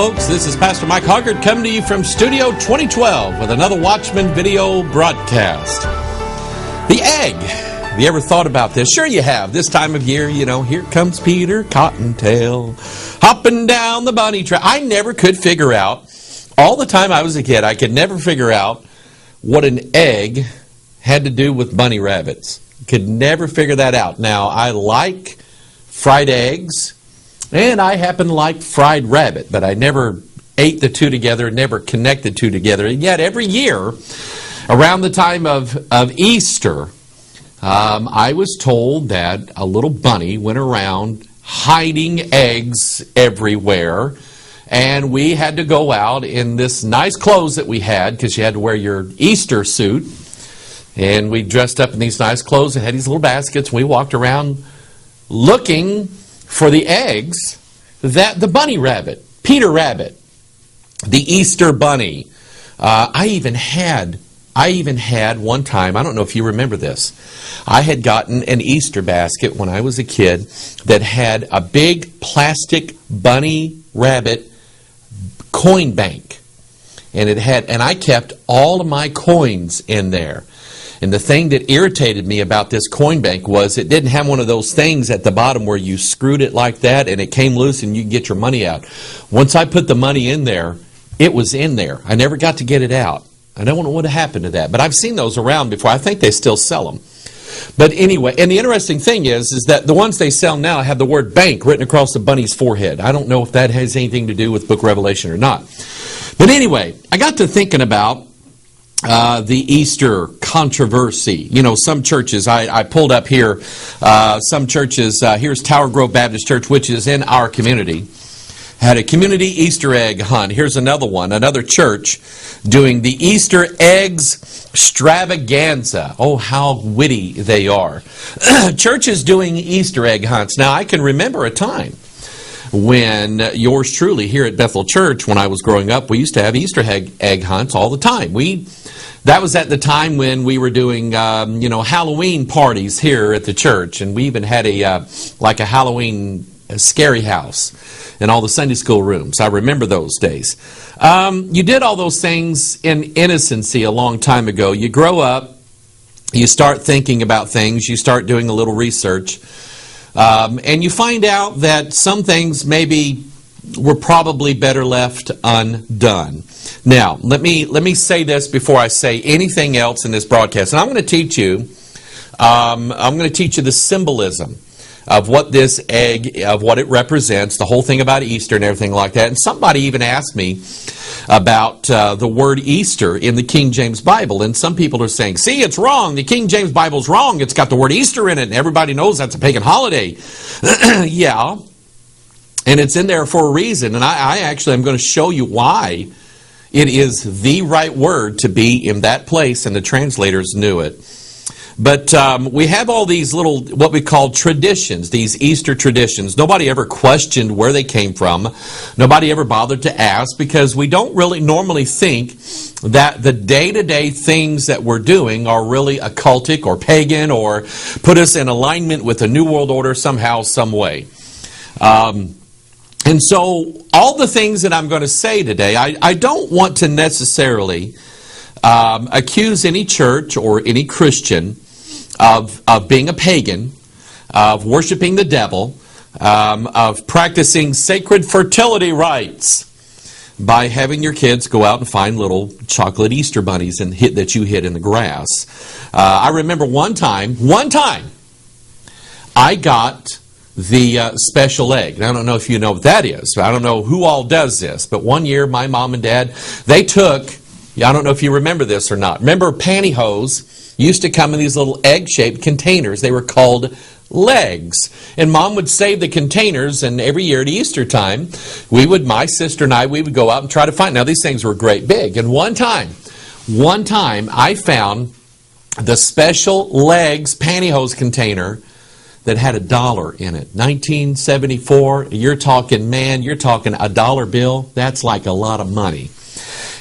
folks. This is Pastor Mike Hoggard coming to you from Studio 2012 with another Watchman Video Broadcast. The egg. Have you ever thought about this? Sure you have. This time of year, you know, here comes Peter Cottontail hopping down the bunny trail. I never could figure out, all the time I was a kid, I could never figure out what an egg had to do with bunny rabbits. Could never figure that out. Now, I like fried eggs, and I happen to like fried rabbit, but I never ate the two together, never connected two together. And yet, every year, around the time of Easter, I was told that a little bunny went around hiding eggs everywhere, and we had to go out in this nice clothes that we had, because you had to wear your Easter suit, and we dressed up in these nice clothes and had these little baskets, and we walked around looking for the eggs that the bunny rabbit, Peter Rabbit, the Easter bunny. I even had one time, I don't know if you remember this, I had gotten an Easter basket when I was a kid that had a big plastic bunny rabbit coin bank. And I kept all of my coins in there. And the thing that irritated me about this coin bank was it didn't have one of those things at the bottom where you screwed it like that and it came loose and you could get your money out. Once I put the money in there, it was in there. I never got to get it out. I don't know what happened to that, but I've seen those around before. I think they still sell them. But anyway, and the interesting thing is that the ones they sell now have the word bank written across the bunny's forehead. I don't know if that has anything to do with Book of Revelation or not. But anyway, I got to thinking about the Easter controversy. You know, some churches, I pulled up here, some churches, here's Tower Grove Baptist Church, which is in our community, had a community Easter egg hunt. Here's another one, another church doing the Easter eggs extravaganza. Oh, how witty they are. Churches doing Easter egg hunts. Now, I can remember a time when yours truly here at Bethel Church, when I was growing up, we used to have Easter egg hunts all the time. That was at the time when we were doing, Halloween parties here at the church, and we even had a Halloween scary house in all the Sunday school rooms. I remember those days. You did all those things in innocency a long time ago. You grow up, you start thinking about things, you start doing a little research, and you find out that some things maybe were probably better left undone. Now, let me say this before I say anything else in this broadcast. And I'm going to teach you the symbolism of what this egg, of what it represents, the whole thing about Easter and everything like that. And somebody even asked me about the word Easter in the King James Bible. And some people are saying, see, it's wrong. The King James Bible's wrong. It's got the word Easter in it, and everybody knows that's a pagan holiday. Yeah. And it's in there for a reason. And I actually am going to show you why it is the right word to be in that place, and the translators knew it. But we have all these little, what we call traditions, these Easter traditions. Nobody ever questioned where they came from. Nobody ever bothered to ask, because we don't really normally think that the day-to-day things that we're doing are really occultic or pagan or put us in alignment with the New World Order somehow, some way. And so all the things that I'm going to say today, I don't want to necessarily accuse any church or any Christian of being a pagan, of worshiping the devil, of practicing sacred fertility rites by having your kids go out and find little chocolate Easter bunnies and that you hid in the grass. I remember one time, I got the special egg. And I don't know if you know what that is. I don't know who all does this, but one year my mom and dad, they took, I don't know if you remember this or not. Remember pantyhose used to come in these little egg-shaped containers. They were called legs. And Mom would save the containers, and every year at Easter time, my sister and I, we would go out and try to find. Now, these things were great big. And one time, I found the special legs pantyhose container that had $1 in it. 1974, you're talking $1 bill. That's like a lot of money.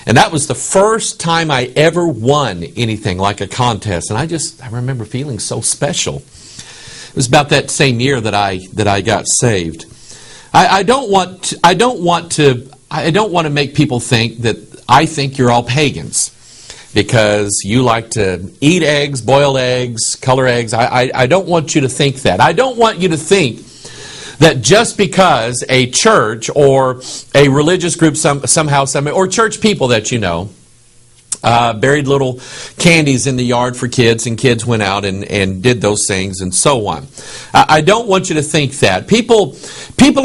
And that was the first time I ever won anything like a contest. And I remember feeling so special. It was about that same year that I got saved. I don't want to I don't want to make people think that I think you're all pagans because you like to eat eggs, boil eggs, color eggs. I don't want you to think that. I don't want you to think that just because a church or a religious group somehow, or church people that you know, buried little candies in the yard for kids, and kids went out and did those things and so on. I don't want you to think that. People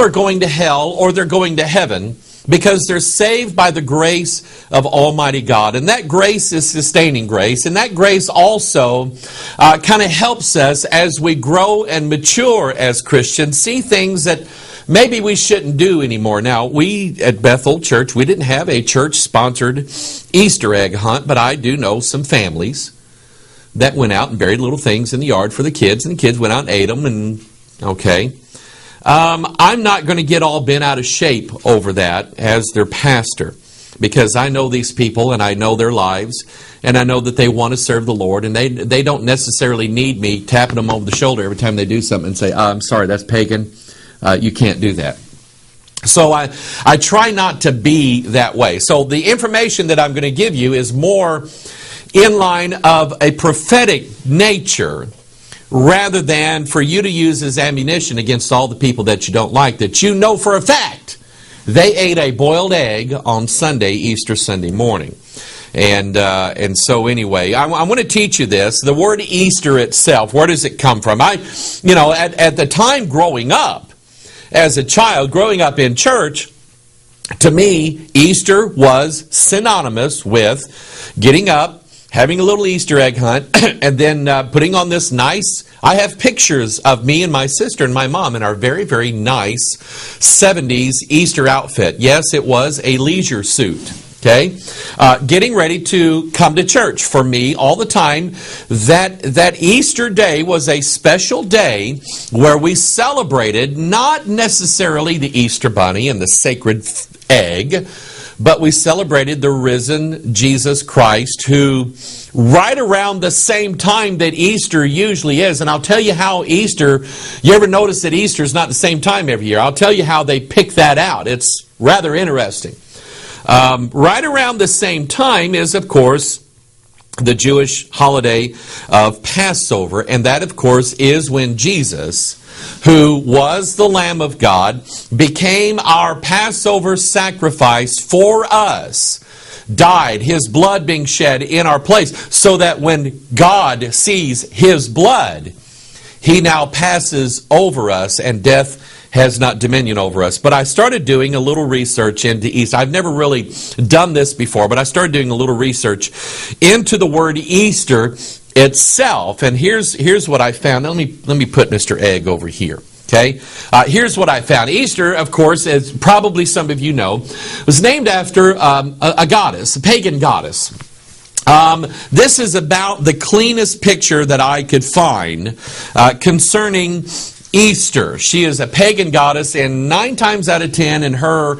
are going to hell or they're going to heaven because they're saved by the grace of Almighty God. And that grace is sustaining grace. And that grace also kind of helps us as we grow and mature as Christians, see things that maybe we shouldn't do anymore. Now, we at Bethel Church, we didn't have a church-sponsored Easter egg hunt, but I do know some families that went out and buried little things in the yard for the kids, and the kids went out and ate them, and okay. I'm not going to get all bent out of shape over that as their pastor, because I know these people and I know their lives, and I know that they want to serve the Lord, and they don't necessarily need me tapping them over the shoulder every time they do something and say, I'm sorry, that's pagan. You can't do that. So I try not to be that way. So the information that I'm going to give you is more in line of a prophetic nature rather than for you to use as ammunition against all the people that you don't like, that you know for a fact they ate a boiled egg on Sunday, Easter Sunday morning. And so anyway, I want to teach you this. The word Easter itself, where does it come from? At the time growing up, as a child, growing up in church, to me, Easter was synonymous with getting up, having a little Easter egg hunt, and then putting on this nice, I have pictures of me and my sister and my mom in our very, very nice 70s Easter outfit. Yes, it was a leisure suit. Okay, getting ready to come to church. For me, all the time, that Easter day was a special day where we celebrated not necessarily the Easter bunny and the sacred egg, but we celebrated the risen Jesus Christ, who right around the same time that Easter usually is, and I'll tell you how Easter, you ever notice that Easter is not the same time every year? I'll tell you how they pick that out. It's rather interesting. Right around the same time is, of course, the Jewish holiday of Passover, and that, of course, is when Jesus, who was the Lamb of God, became our Passover sacrifice for us, died, His blood being shed in our place, so that when God sees His blood, He now passes over us, and death has not dominion over us. But I started doing a little research into Easter. I've never really done this before, but I started doing a little research into the word Easter itself. And here's what I found. Let me put Mr. Egg over here. Okay, here's what I found. Easter, of course, as probably some of you know, was named after a goddess, a pagan goddess. This is about the cleanest picture that I could find concerning Easter. She is a pagan goddess, and 9 times out of 10 in her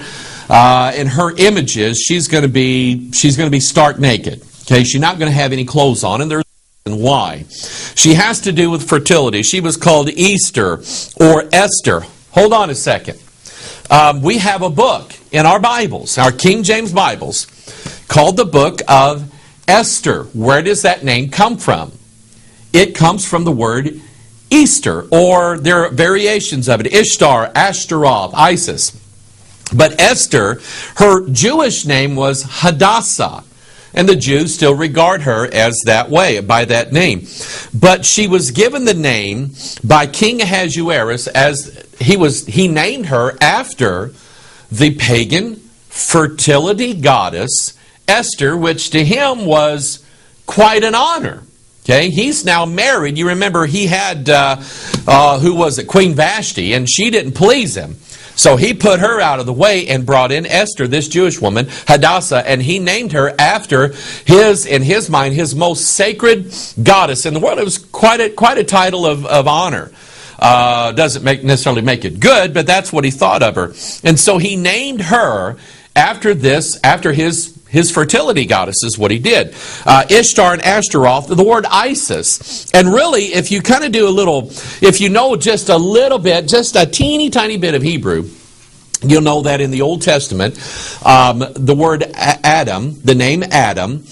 images, she's going to be stark naked. Okay, she's not going to have any clothes on, and there's a reason why. She has to do with fertility. She was called Easter or Esther. Hold on a second. We have a book in our Bibles, our King James Bibles, called the Book of Esther. Where does that name come from? It comes from the word Easter, or there are variations of it. Ishtar, Ashtaroth, Isis. But Esther, her Jewish name was Hadassah, and the Jews still regard her as that way, by that name. But she was given the name by King Ahasuerus as he named her after the pagan fertility goddess Esther, which to him was quite an honor. Okay, he's now married. You remember he had, who was it, Queen Vashti, and she didn't please him. So he put her out of the way and brought in Esther, this Jewish woman, Hadassah, and he named her after in his mind, his most sacred goddess in the world. It was quite a title of honor. Doesn't necessarily make it good, but that's what he thought of her. And so he named her after his fertility goddess is what he did. Ishtar and Ashtaroth, the word Isis. And really, if you kind of do if you know just a little bit, just a teeny tiny bit of Hebrew, You'll know that in the Old Testament, the word Adam, the name Adam,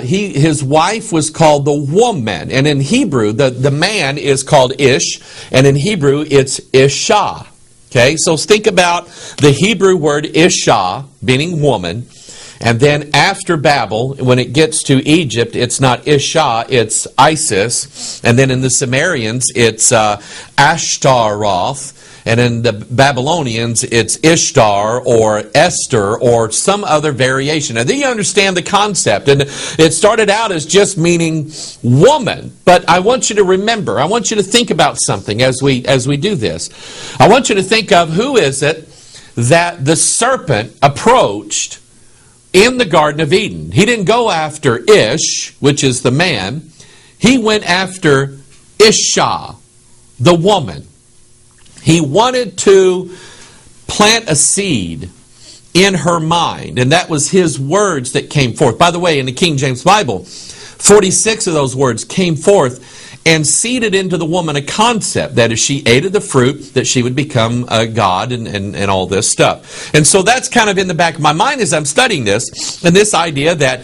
his wife was called the woman. And in Hebrew, the man is called Ish, and in Hebrew, it's Isha. Okay, so think about the Hebrew word Isha, meaning woman. And then after Babel, when it gets to Egypt, it's not Isha, it's Isis. And then in the Sumerians, it's Ashtaroth. And in the Babylonians, it's Ishtar or Esther or some other variation. And then you understand the concept. And it started out as just meaning woman. But I want you to remember, I want you to think about something as we do this. I want you to think of who is it that the serpent approached in the Garden of Eden. He didn't go after Ish, which is the man. He went after Isha, the woman. He wanted to plant a seed in her mind, and that was his words that came forth. By the way, in the King James Bible, 46 of those words came forth and seeded into the woman a concept that if she ate of the fruit, that she would become a god and all this stuff. And so that's kind of in the back of my mind as I'm studying this, and this idea that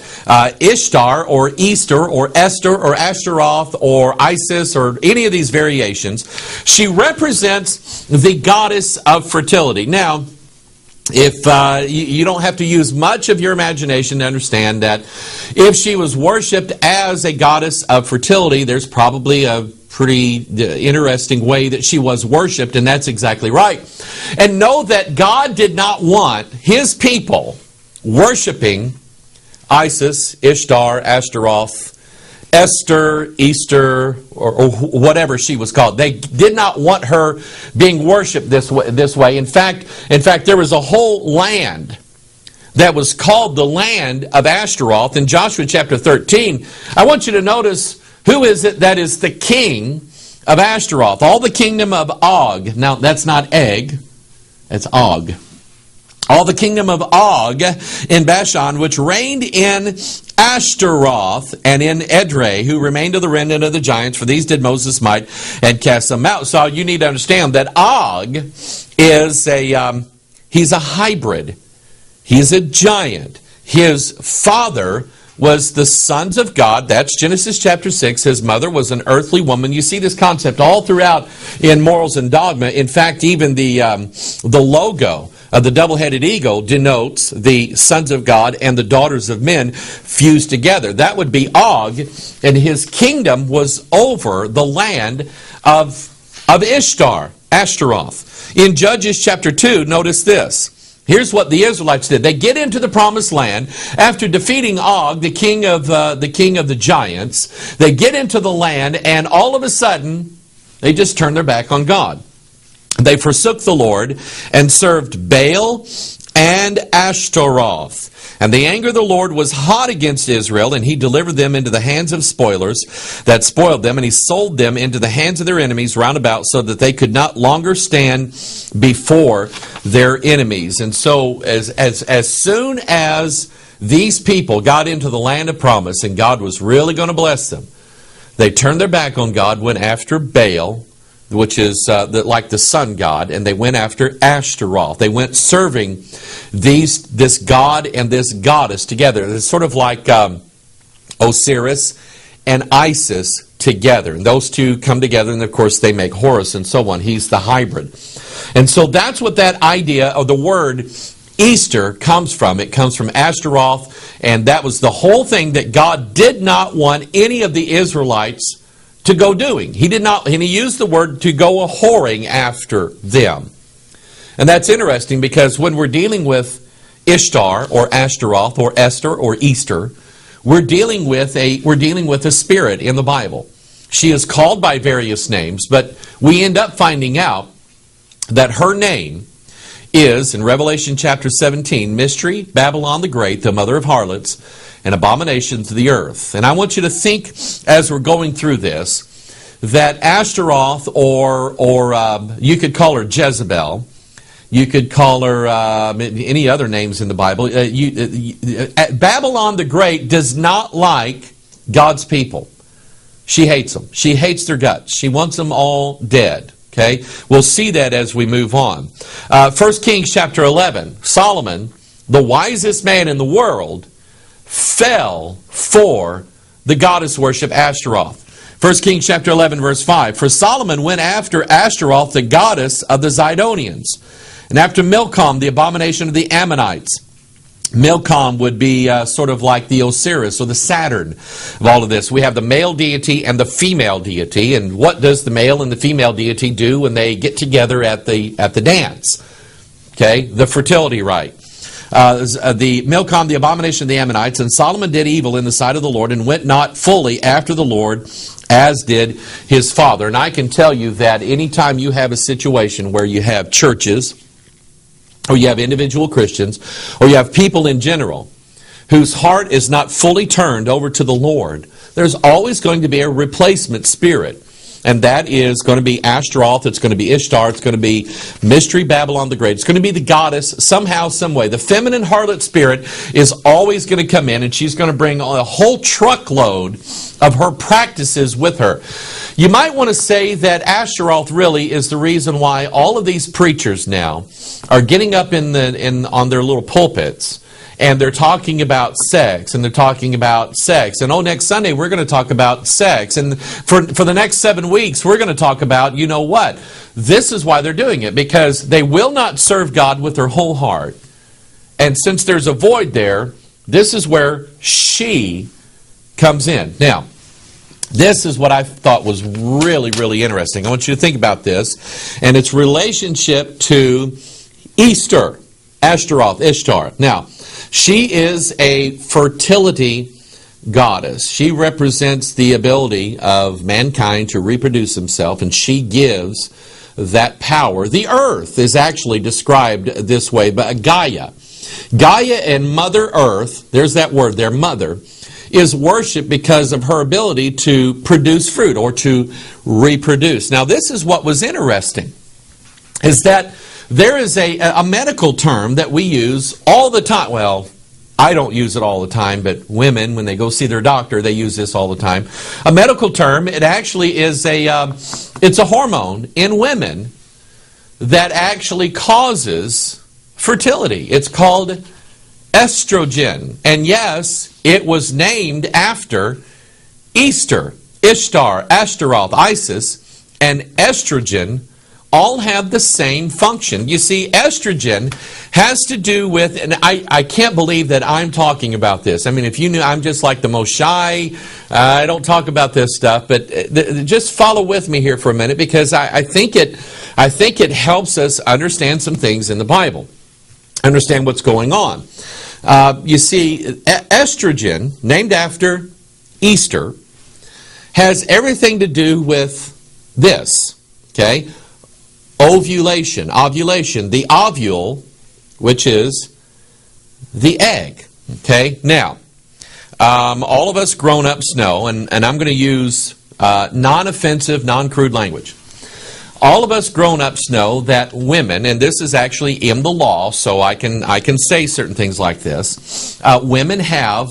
Ishtar or Easter or Esther or Ashtaroth or Isis or any of these variations, she represents the goddess of fertility. Now, if you don't have to use much of your imagination to understand that if she was worshipped as a goddess of fertility, there's probably a pretty interesting way that she was worshipped, and that's exactly right. And know that God did not want his people worshiping Isis, Ishtar, Ashtaroth, Esther, Easter, or whatever she was called. They did not want her being worshipped this way. In fact, there was a whole land that was called the land of Ashtaroth. In Joshua chapter 13, I want you to notice who is it that is the king of Ashtaroth. All the kingdom of Og. Now, that's not egg, that's Og. All the kingdom of Og in Bashan, which reigned in Ashtaroth and in Edrei, who remained of the remnant of the giants, for these did Moses smite and cast them out. So you need to understand that Og is he's a hybrid. He's a giant. His father was the sons of God. That's Genesis chapter 6. His mother was an earthly woman. You see this concept all throughout in Morals and Dogma. In fact, even the logo of the double-headed eagle denotes the sons of God and the daughters of men fused together. That would be Og, and his kingdom was over the land of Ishtar, Ashtaroth. In Judges chapter 2, notice this. Here's what the Israelites did. They get into the promised land after defeating Og, the king of the giants. They get into the land, and all of a sudden, they just turn their back on God. They forsook the Lord and served Baal and Ashtaroth. And the anger of the Lord was hot against Israel, and he delivered them into the hands of spoilers that spoiled them, and he sold them into the hands of their enemies round about, so that they could not longer stand before their enemies. And so as soon as these people got into the land of promise, and God was really going to bless them, they turned their back on God, went after Baal, which is like the sun god, and they went after Ashtaroth. They went serving this god and this goddess together. It's sort of like Osiris and Isis together. And those two come together, and of course they make Horus and so on. He's the hybrid. And so that's what that idea of the word Easter comes from. It comes from Ashtaroth, and that was the whole thing that God did not want any of the Israelites to go doing. He did not, and he used the word to go a-whoring after them. And that's interesting, because when we're dealing with Ishtar or Ashtaroth or Esther or Easter, we're dealing with a spirit in the Bible. She is called by various names, but we end up finding out that her name is, in Revelation chapter 17, Mystery, Babylon the Great, the mother of harlots, and abominations of the earth. And I want you to think, as we're going through this, that Ashtaroth, or you could call her Jezebel, you could call her any other names in the Bible. Babylon the Great does not like God's people. She hates them. She hates their guts. She wants them all dead. Okay, we'll see that as we move on. 1 Kings chapter 11, Solomon, the wisest man in the world, fell for the goddess worship Ashtaroth. 1 Kings chapter 11, verse 5. For Solomon went after Ashtaroth, the goddess of the Zidonians, and after Milcom, the abomination of the Ammonites. Milcom would be sort of like the Osiris or the Saturn of all of this. We have the male deity and the female deity. And what does the male and the female deity do when they get together at the dance? Okay, the fertility rite. The Milcom, the abomination of the Ammonites. And Solomon did evil in the sight of the Lord and went not fully after the Lord as did his father. And I can tell you that anytime you have a situation where you have churches, or you have individual Christians, or you have people in general whose heart is not fully turned over to the Lord, there's always going to be a replacement spirit. And that is going to be Ashtaroth, it's going to be Ishtar, it's going to be Mystery Babylon the Great. It's going to be the goddess somehow, some way. The feminine harlot spirit is always going to come in, and she's going to bring a whole truckload of her practices with her. You might want to say that Ashtaroth really is the reason why all of these preachers now are getting up on their little pulpits, and they're talking about sex, and they're talking about sex. And next Sunday we're going to talk about sex. And for the next 7 weeks we're going to talk about, you know what? This is why they're doing it, because they will not serve God with their whole heart. And since there's a void there, this is where she comes in. Now, this is what I thought was really, really interesting. I want you to think about this and its relationship to Easter, Ashtaroth, Ishtar. Now, she is a fertility goddess. She represents the ability of mankind to reproduce himself, and she gives that power. The earth is actually described this way, but Gaia. Gaia and Mother Earth, there's that word there, mother, is worshipped because of her ability to produce fruit or to reproduce. Now, this is what was interesting, is that there is a medical term that we use all the time. Well, I don't use it all the time, but women, when they go see their doctor, they use this all the time. A medical term, it actually is it's a hormone in women that actually causes fertility. It's called estrogen. And yes, it was named after Easter, Ishtar, Ashtaroth, Isis, and estrogen all have the same function. You see, estrogen has to do with, and I can't believe that I'm talking about this. I mean, if you knew, I'm just like the most shy. I don't talk about this stuff, but just follow with me here for a minute, because I think it helps us understand some things in the Bible, understand what's going on. You see, estrogen, named after Easter, has everything to do with this, okay? Ovulation, the ovule, which is the egg. Okay, now, all of us grown-ups know, and I'm going to use non-offensive, non-crude language. All of us grown-ups know that women, and this is actually in the law, so I can say certain things like this. Women have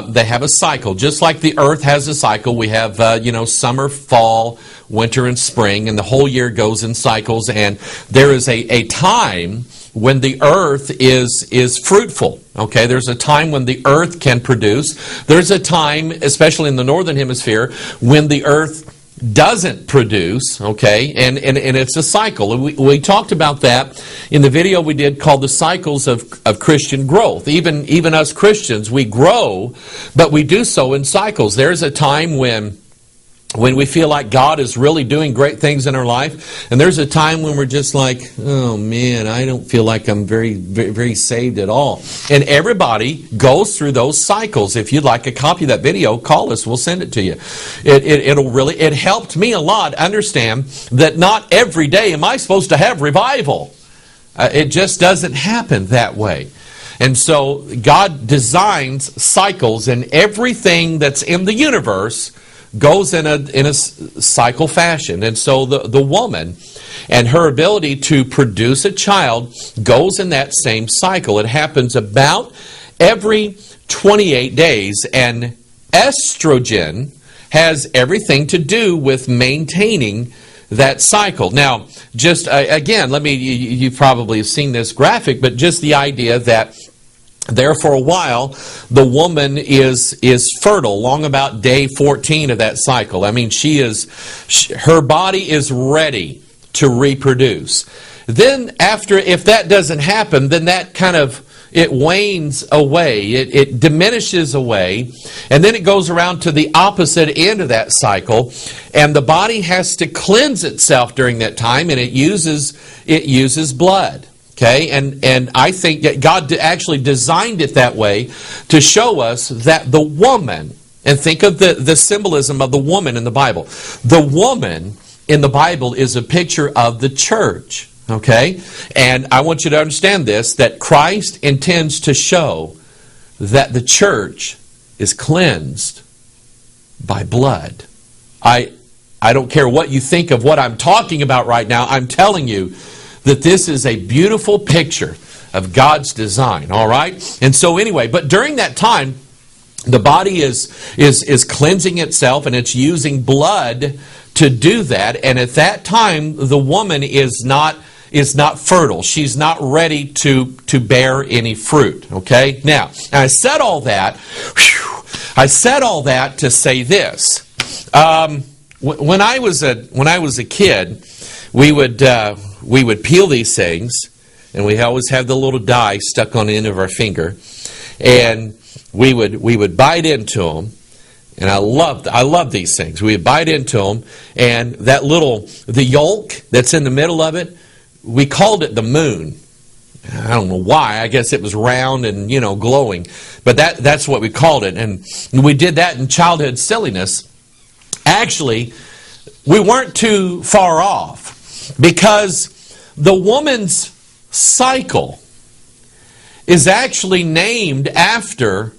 they have a cycle, just like the earth has a cycle. We have summer, fall, winter, and spring, and the whole year goes in cycles. And there is a time when the earth is fruitful. Okay, there's a time when the earth can produce. There's a time, especially in the northern hemisphere, when the earth doesn't produce, okay, and it's a cycle. We talked about that in the video we did called The Cycles of Christian Growth. Even us Christians, we grow, but we do so in cycles. There's a time when we feel like God is really doing great things in our life, and there's a time when we're just like, oh man, I don't feel like I'm very, very, very saved at all. And everybody goes through those cycles. If you'd like a copy of that video, call us. We'll send it to you. It helped me a lot understand that not every day am I supposed to have revival. It just doesn't happen that way. And so God designs cycles, and everything that's in the universe goes in a cycle fashion. And so the woman and her ability to produce a child goes in that same cycle. It happens about every 28 days, and estrogen has everything to do with maintaining that cycle. Now, just again, you probably have seen this graphic, but just the idea that there for a while, the woman is fertile, long about day 14 of that cycle. I mean, her body is ready to reproduce. Then if that doesn't happen, then that kind of, it wanes away, it diminishes away, and then it goes around to the opposite end of that cycle, and the body has to cleanse itself during that time, and it uses blood. Okay, and I think that God actually designed it that way to show us that the woman, and think of the symbolism of the woman in the Bible. The woman in the Bible is a picture of the church. Okay, and I want you to understand this, that Christ intends to show that the church is cleansed by blood. I don't care what you think of what I'm talking about right now. I'm telling you that this is a beautiful picture of God's design, all right? And so anyway, but during that time, the body is cleansing itself, and it's using blood to do that. And at that time, the woman is not fertile. She's not ready to bear any fruit, okay? Now, I said all that to say this. When I was a kid, we would peel these things, and we always have the little dye stuck on the end of our finger, and we would bite into them. And I love these things. We would bite into them, and the yolk that's in the middle of it, we called it the moon. I don't know why. I guess it was round and glowing, but that's what we called it. And we did that in childhood silliness. Actually, we weren't too far off, because the woman's cycle is actually named after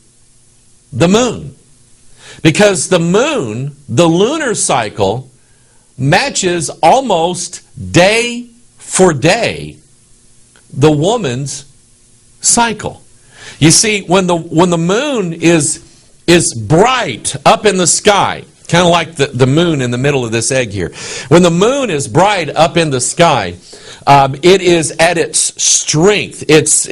the moon. Because the moon, the lunar cycle, matches almost day for day the woman's cycle. You see, when the moon is bright up in the sky, kind of like the moon in the middle of this egg here. When the moon is bright up in the sky, it is at its strength. It's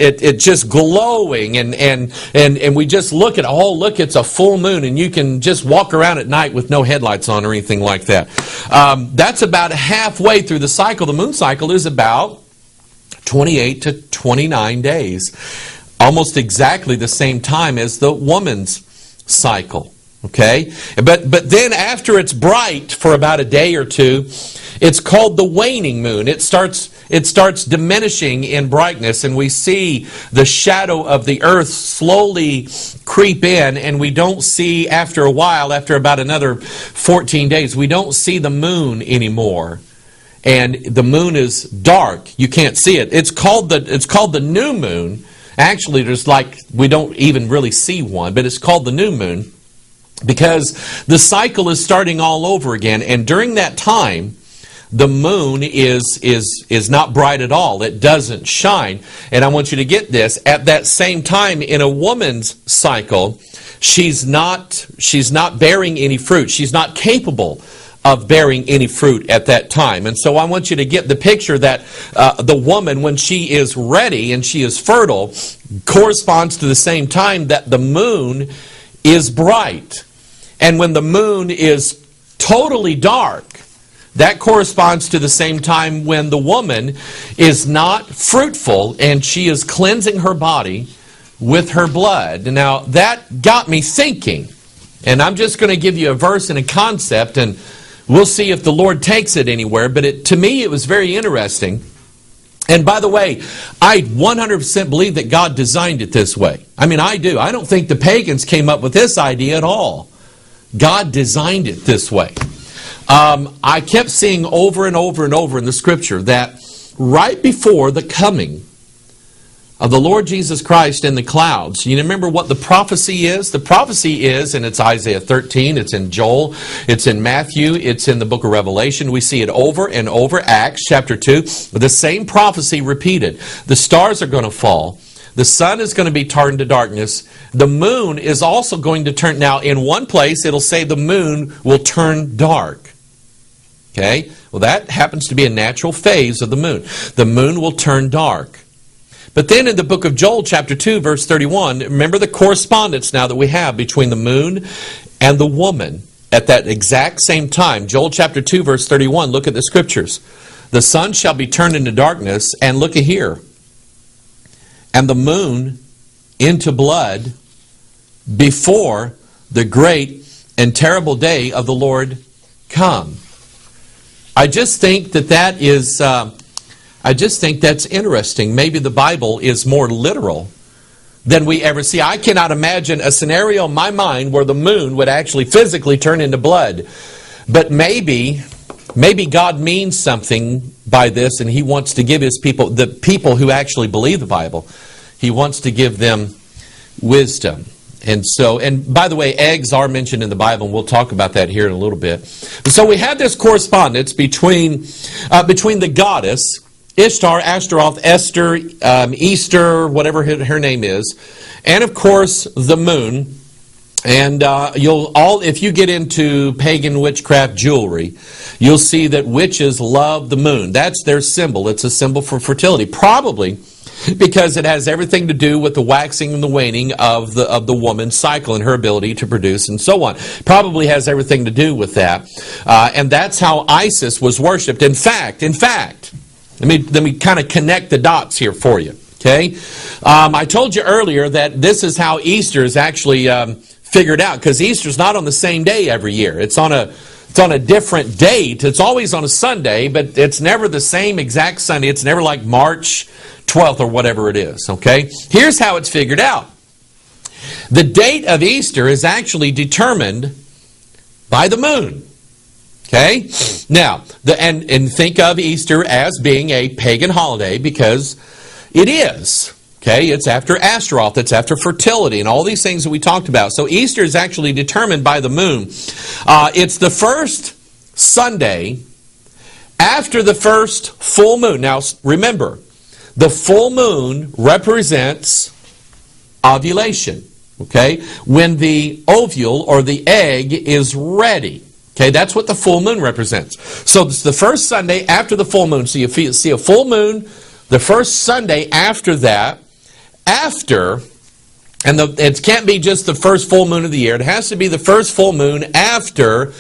just glowing, and we just look at, oh, look, it's a full moon, and you can just walk around at night with no headlights on or anything like that. That's about halfway through the cycle. The moon cycle is about 28 to 29 days, almost exactly the same time as the woman's cycle. Okay, but then after it's bright for about a day or two, it's called the waning moon. It starts diminishing in brightness, and we see the shadow of the earth slowly creep in, and we don't see, after a while, after about another 14 days, we don't see the moon anymore. And the moon is dark. You can't see it. It's called the new moon. Actually, we don't even really see one, but it's called the new moon, because the cycle is starting all over again. And during that time, the moon is not bright at all. It doesn't shine. And I want you to get this. At that same time, in a woman's cycle, she's not bearing any fruit. She's not capable of bearing any fruit at that time. And so I want you to get the picture that the woman, when she is ready and she is fertile, corresponds to the same time that the moon is bright. And when the moon is totally dark, that corresponds to the same time when the woman is not fruitful and she is cleansing her body with her blood. Now, that got me thinking. And I'm just going to give you a verse and a concept, and we'll see if the Lord takes it anywhere. But to me, it was very interesting. And by the way, I 100% believe that God designed it this way. I mean, I do. I don't think the pagans came up with this idea at all. God designed it this way. I kept seeing over and over and over in the Scripture that right before the coming of the Lord Jesus Christ in the clouds, you remember what the prophecy is? The prophecy is, and it's Isaiah 13, it's in Joel, it's in Matthew, it's in the book of Revelation. We see it over and over. Acts chapter 2, the same prophecy repeated. The stars are going to fall. The sun is going to be turned to darkness. The moon is also going to turn. Now, in one place, it'll say the moon will turn dark. Okay? Well, that happens to be a natural phase of the moon. The moon will turn dark. But then in the book of Joel, chapter 2, verse 31, remember the correspondence now that we have between the moon and the woman at that exact same time. Joel chapter 2, verse 31, look at the scriptures. The sun shall be turned into darkness, and look at here, and the moon into blood before the great and terrible day of the Lord come. I just think that is, I just think that's interesting. Maybe the Bible is more literal than we ever see. I cannot imagine a scenario in my mind where the moon would actually physically turn into blood. But maybe God means something by this, and He wants to give His people, the people who actually believe the Bible, He wants to give them wisdom. And by the way, eggs are mentioned in the Bible, and we'll talk about that here in a little bit. So we have this correspondence between the goddess Ishtar, Ashtaroth, Esther, Easter, whatever her name is, and of course the moon. And if you get into pagan witchcraft jewelry, you'll see that witches love the moon. That's their symbol. It's a symbol for fertility, probably because it has everything to do with the waxing and the waning of the woman's cycle and her ability to produce and so on. Probably has everything to do with that, and that's how Isis was worshipped. In fact. Let me kind of connect the dots here for you. Okay, I told you earlier that this is how Easter is actually figured out, because Easter's not on the same day every year. It's on a different date. It's always on a Sunday, but it's never the same exact Sunday. It's never like March 12th or whatever it is. Okay, here's how it's figured out. The date of Easter is actually determined by the moon. Okay? Now, and think of Easter as being a pagan holiday, because it is. Okay? It's after Ashtaroth, it's after fertility, and all these things that we talked about. So Easter is actually determined by the moon. It's the first Sunday after the first full moon. Now, remember, the full moon represents ovulation. Okay? When the ovule or the egg is ready. Okay, that's what the full moon represents. So it's the first Sunday after the full moon. So you see a full moon, the first Sunday after that, it can't be just the first full moon of the year. It has to be the first full moon after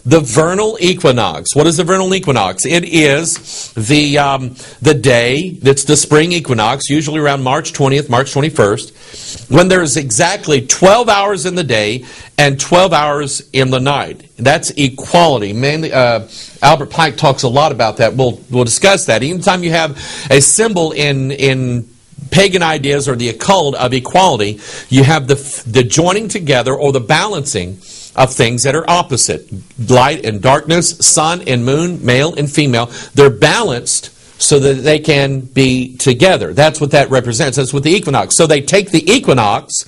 the vernal equinox. What is the vernal equinox? It is the day that's the spring equinox, usually around March 20th, March 21st, when there's exactly 12 hours in the day and 12 hours in the night. That's equality. Mainly, Albert Pike talks a lot about that. We'll discuss that. Anytime you have a symbol in pagan ideas or the occult of equality, you have the joining together or the balancing of things that are opposite. Light and darkness, sun and moon, male and female. They're balanced so that they can be together. That's what that represents. That's what the equinox. So they take the equinox,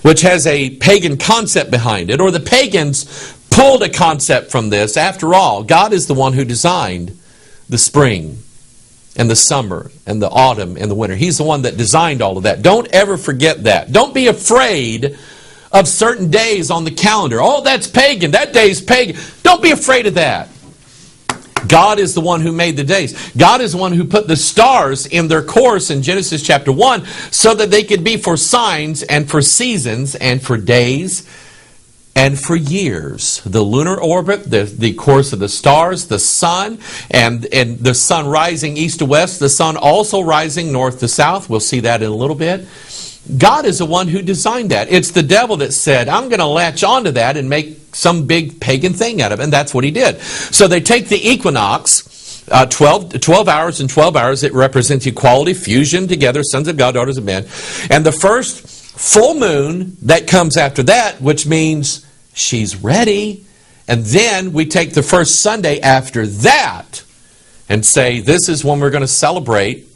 which has a pagan concept behind it, or the pagans pulled a concept from this. After all, God is the one who designed the spring and the summer and the autumn and the winter. He's the one that designed all of that. Don't ever forget that. Don't be afraid of certain days on the calendar. Oh, that's pagan. That day's pagan. Don't be afraid of that. God is the one who made the days. God is the one who put the stars in their course in Genesis chapter 1 so that they could be for signs and for seasons and for days and for years. The lunar orbit, the course of the stars, the sun, and the sun rising east to west, the sun also rising north to south. We'll see that in a little bit. God is the one who designed that. It's the devil that said, I'm going to latch onto that and make some big pagan thing out of it. And that's what he did. So they take the equinox, 12 hours and 12 hours. It represents equality, fusion together, sons of God, daughters of men. And the first full moon that comes after that, which means she's ready. And then we take the first Sunday after that and say, this is when we're going to celebrate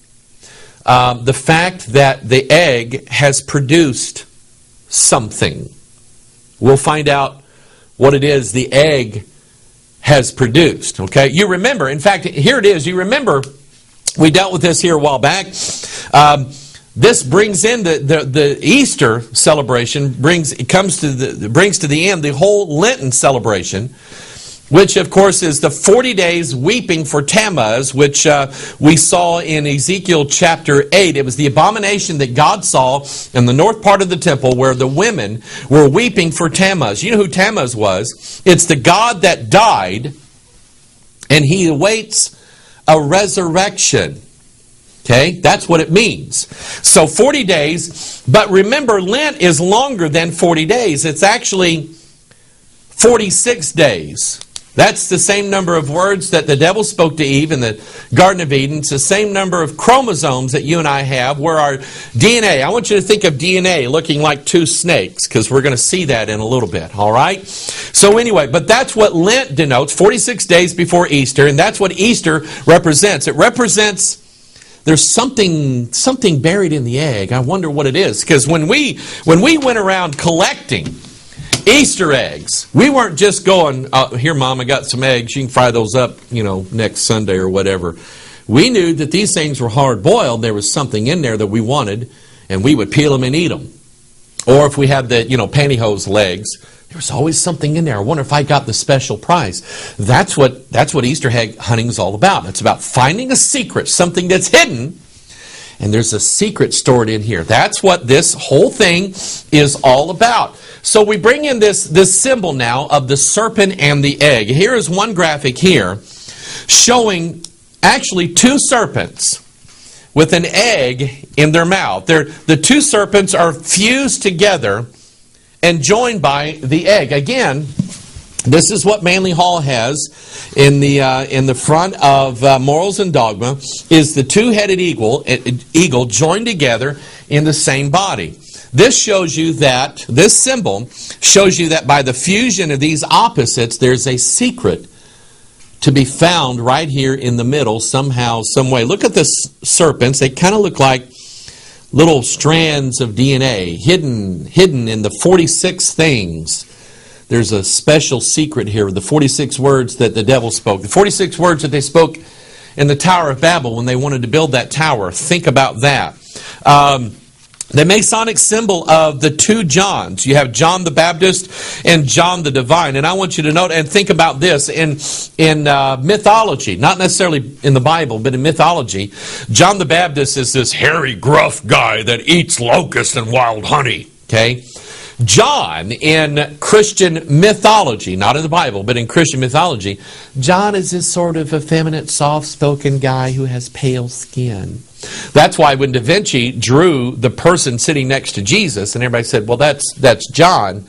the fact that the egg has produced something. We'll find out what it is the egg has produced. Okay, you remember, in fact, here it is. You remember, we dealt with this here a while back. This brings in the Easter celebration, brings to the end the whole Lenten celebration. which of course is the 40 days weeping for Tammuz, which we saw in Ezekiel chapter 8. It was the abomination that God saw in the north part of the temple where the women were weeping for Tammuz. You know who Tammuz was? It's the god that died, and he awaits a resurrection. Okay, that's what it means. So 40 days, but remember, Lent is longer than 40 days. It's actually 46 days. That's the same number of words that the devil spoke to Eve in the Garden of Eden. It's the same number of chromosomes that you and I have, where our DNA, I want you to think of DNA looking like two snakes, because we're going to see that in a little bit, all right? So anyway, but that's what Lent denotes, 46 days before Easter, and that's what Easter represents. It represents there's something buried in the egg. I wonder what it is, because when we went around collecting Easter eggs, we weren't just going, here, Mom, I got some eggs. You can fry those up, next Sunday or whatever. We knew that these things were hard-boiled. There was something in there that we wanted, and we would peel them and eat them. Or if we had the, pantyhose legs, there was always something in there. I wonder if I got the special prize. That's what Easter egg hunting is all about. It's about finding a secret, something that's hidden, and there's a secret stored in here. That's what this whole thing is all about. So we bring in this symbol now of the serpent and the egg. Here is one graphic here showing actually two serpents with an egg in their mouth. The two serpents are fused together and joined by the egg. Again, this is what Manly Hall has in the front of Morals and Dogma, is the two-headed eagle joined together in the same body. This symbol shows you that by the fusion of these opposites, there's a secret to be found right here in the middle somehow, some way. Look at the serpents. They kind of look like little strands of DNA hidden in the 46 things. There's a special secret here, the 46 words that the devil spoke. The 46 words that they spoke in the Tower of Babel when they wanted to build that tower. Think about that. The Masonic symbol of the two Johns. You have John the Baptist and John the Divine. And I want you to note and think about this. In mythology, not necessarily in the Bible, but in mythology, John the Baptist is this hairy, gruff guy that eats locusts and wild honey. Okay? John, in Christian mythology, not in the Bible, but in Christian mythology, John is this sort of effeminate, soft-spoken guy who has pale skin. That's why when Da Vinci drew the person sitting next to Jesus, and everybody said, well, that's John,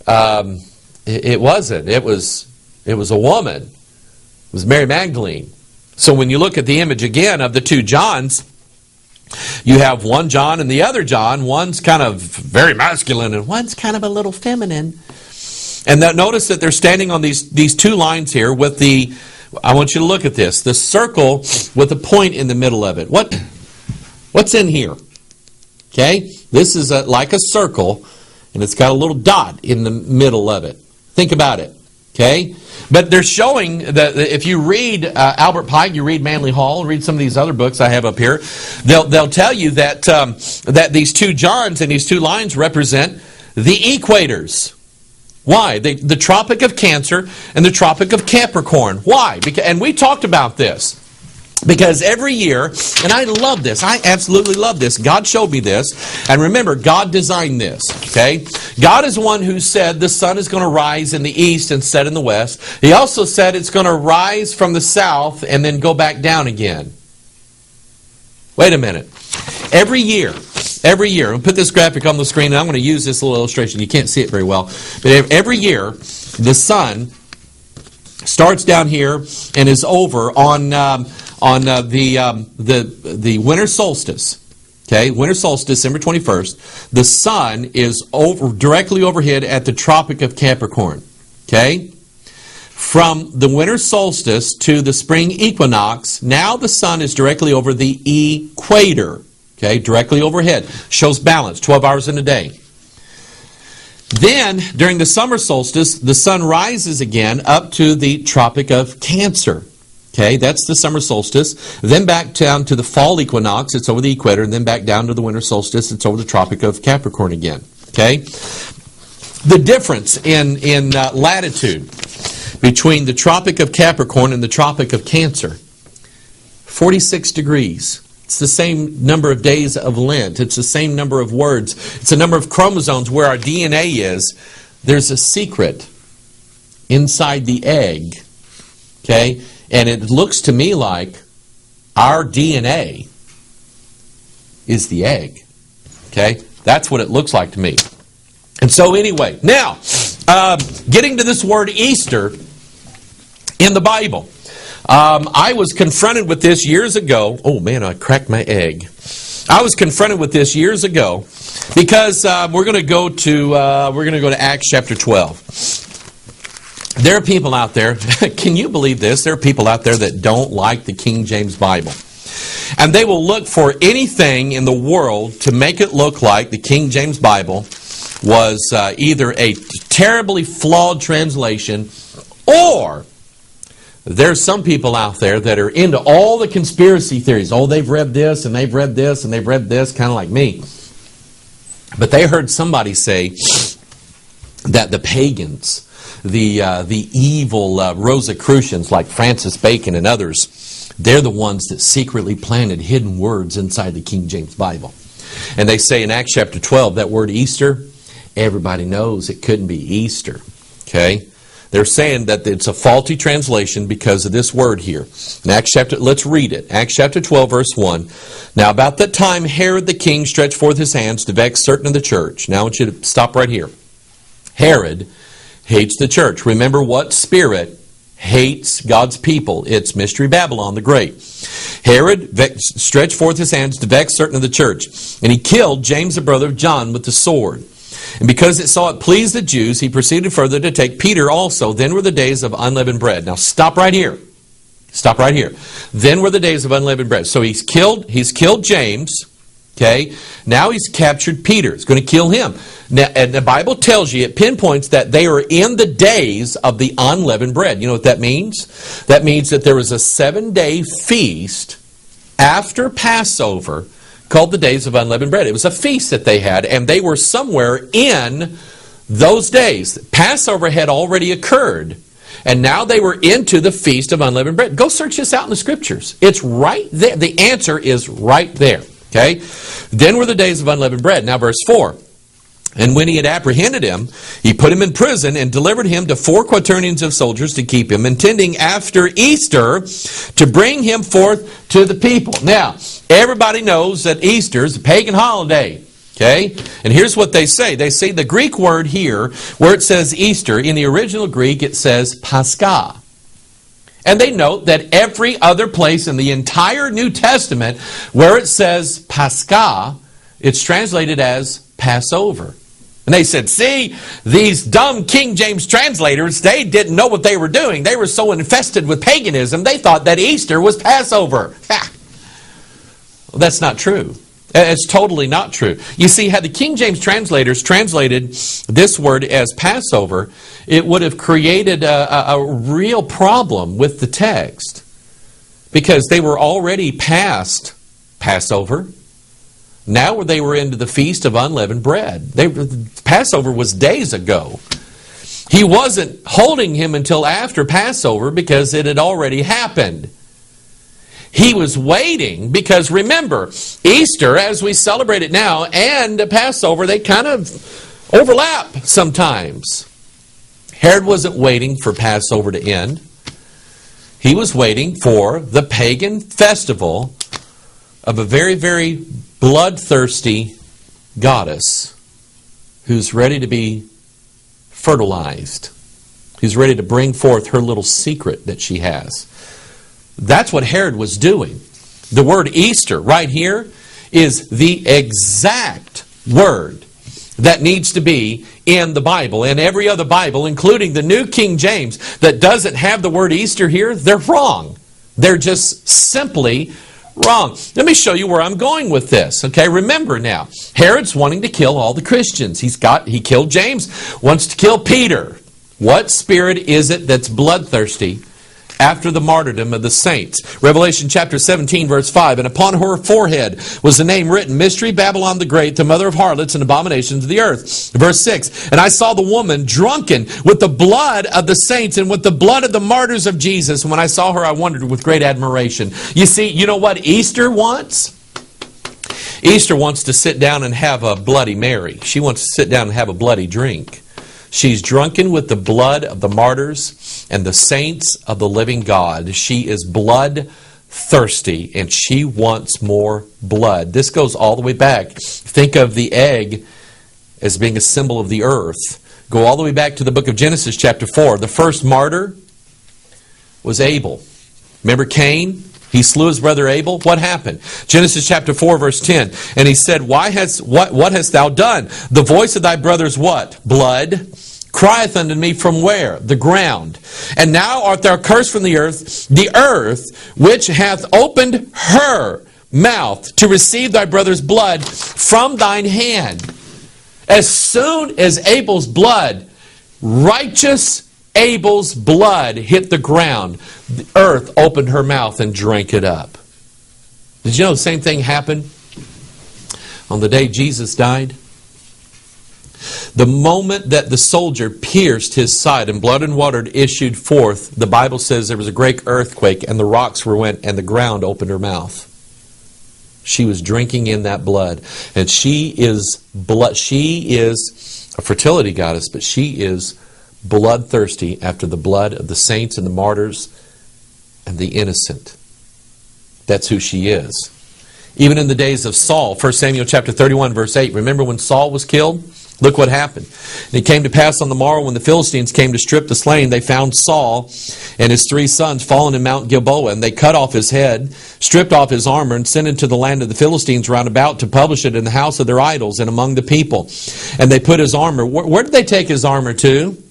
it wasn't. It was a woman. It was Mary Magdalene. So when you look at the image again of the two Johns, you have one John and the other John. One's kind of very masculine and one's kind of a little feminine. And notice that they're standing on these two lines here with I want you to look at this, the circle with a point in the middle of it. What's in here? Okay, this is like a circle, and it's got a little dot in the middle of it. Think about it. Okay, but they're showing that if you read Albert Pike, you read Manly Hall, read some of these other books I have up here, they'll tell you that that these two Johns and these two lines represent the equators. Why? The Tropic of Cancer and the Tropic of Capricorn. Why? And we talked about this. Because every year, and I love this, I absolutely love this. God showed me this. And remember, God designed this. Okay? God is the one who said the sun is going to rise in the east and set in the west. He also said it's going to rise from the south and then go back down again. Wait a minute. Every year, I'll put this graphic on the screen, and I'm going to use this little illustration. You can't see it very well. But every year, the sun starts down here and is over on the winter solstice. Okay, winter solstice, December 21st. The sun is directly overhead at the Tropic of Capricorn. Okay? From the winter solstice to the spring equinox, now the sun is directly over the equator. Okay, directly overhead. Shows balance, 12 hours in a day. Then, during the summer solstice, the sun rises again up to the Tropic of Cancer. Okay, that's the summer solstice. Then back down to the fall equinox, it's over the equator, and then back down to the winter solstice, it's over the Tropic of Capricorn again. Okay? The difference in latitude. between the Tropic of Capricorn and the Tropic of Cancer. 46 degrees. It's the same number of days of Lent. It's the same number of words. It's the number of chromosomes where our DNA is. There's a secret inside the egg. Okay? And it looks to me like our DNA is the egg. Okay? That's what it looks like to me. And so anyway, now, getting to this word Easter in the Bible. I was confronted with this years ago. Oh man, I cracked my egg. I was confronted with this years ago because we're going to go to Acts chapter 12. There are people out there. Can you believe this? There are people out there that don't like the King James Bible, and they will look for anything in the world to make it look like the King James Bible was either a terribly flawed translation, or there's some people out there that are into all the conspiracy theories. Oh, they've read this, and they've read this, and they've read this, kind of like me. But they heard somebody say that the pagans, the evil Rosicrucians like Francis Bacon and others, they're the ones that secretly planted hidden words inside the King James Bible. And they say in Acts chapter 12, that word Easter, everybody knows it couldn't be Easter. Okay? They're saying that it's a faulty translation because of this word here. In Acts chapter, let's read it. Acts chapter 12, verse 1. Now about that time Herod the king stretched forth his hands to vex certain of the church. Now I want you to stop right here. Herod hates the church. Remember what spirit hates God's people? It's Mystery Babylon the Great. Herod stretched forth his hands to vex certain of the church, and he killed James the brother of John with the sword. And because it saw it pleased the Jews, he proceeded further to take Peter also. Then were the days of unleavened bread. Now stop right here. Stop right here. Then were the days of unleavened bread. So he's killed James. Okay. Now he's captured Peter. He's going to kill him. Now, and the Bible tells you, it pinpoints that they are in the days of the unleavened bread. You know what that means? That means that there was a 7-day feast after Passover called the days of unleavened bread. It was a feast that they had, and they were somewhere in those days. Passover had already occurred, and now they were into the feast of unleavened bread. Go search this out in the scriptures. It's right there. The answer is right there. Okay? Then were the days of unleavened bread. Now verse 4. And when he had apprehended him, he put him in prison and delivered him to 4 quaternions of soldiers to keep him, intending after Easter to bring him forth to the people. Now, everybody knows that Easter is a pagan holiday. Okay? And here's what they say. They say the Greek word here, where it says Easter, in the original Greek it says Pascha. And they note that every other place in the entire New Testament where it says Pascha, it's translated as Passover. And they said, see, these dumb King James translators, they didn't know what they were doing. They were so infested with paganism, they thought that Easter was Passover. Ha! Well, that's not true. It's totally not true. You see, had the King James translators translated this word as Passover, it would have created a real problem with the text, because they were already past Passover. Now they were into the Feast of Unleavened Bread. Passover was days ago. He wasn't holding him until after Passover because it had already happened. He was waiting because, remember, Easter, as we celebrate it now, and Passover, they kind of overlap sometimes. Herod wasn't waiting for Passover to end. He was waiting for the pagan festival of a very, very bloodthirsty goddess who's ready to be fertilized, who's ready to bring forth her little secret that she has. That's what Herod was doing. The word Easter right here is the exact word that needs to be in the Bible. And every other Bible, including the New King James, that doesn't have the word Easter here, they're wrong. They're just simply wrong. Let me show you where I'm going with this. Okay, remember now, Herod's wanting to kill all the Christians. He killed James, wants to kill Peter. What spirit is it that's bloodthirsty after the martyrdom of the saints. Revelation chapter 17, verse 5. And upon her forehead was the name written, Mystery, Babylon the Great, the mother of harlots and abominations of the earth. Verse 6. And I saw the woman drunken with the blood of the saints and with the blood of the martyrs of Jesus. And when I saw her, I wondered with great admiration. You see, you know what Easter wants? Easter wants to sit down and have a Bloody Mary. She wants to sit down and have a bloody drink. She's drunken with the blood of the martyrs and the saints of the living God. She is blood thirsty, and she wants more blood. This goes all the way back. Think of the egg as being a symbol of the earth. Go all the way back to the book of Genesis chapter 4. The first martyr was Abel. Remember Cain? He slew his brother Abel. What happened? Genesis chapter 4, verse 10. And he said, what hast thou done? The voice of thy brother's what? Blood crieth unto me from where? The ground. And now art thou cursed from the earth which hath opened her mouth to receive thy brother's blood from thine hand. As soon as Abel's blood, righteous Abel's blood hit the ground, the earth opened her mouth and drank it up. Did you know the same thing happened on the day Jesus died? The moment that the soldier pierced his side and blood and water issued forth, the Bible says there was a great earthquake and the rocks went and the ground opened her mouth. She was drinking in that blood. And she is a fertility goddess, but she is bloodthirsty after the blood of the saints and the martyrs and the innocent. That's who she is. Even in the days of Saul, 1 Samuel chapter 31, verse 8, remember when Saul was killed? Look what happened. And it came to pass on the morrow when the Philistines came to strip the slain, they found Saul and his 3 sons fallen in Mount Gilboa, and they cut off his head, stripped off his armor, and sent it to the land of the Philistines round about to publish it in the house of their idols and among the people. And they put his armor, where did they take his armor to?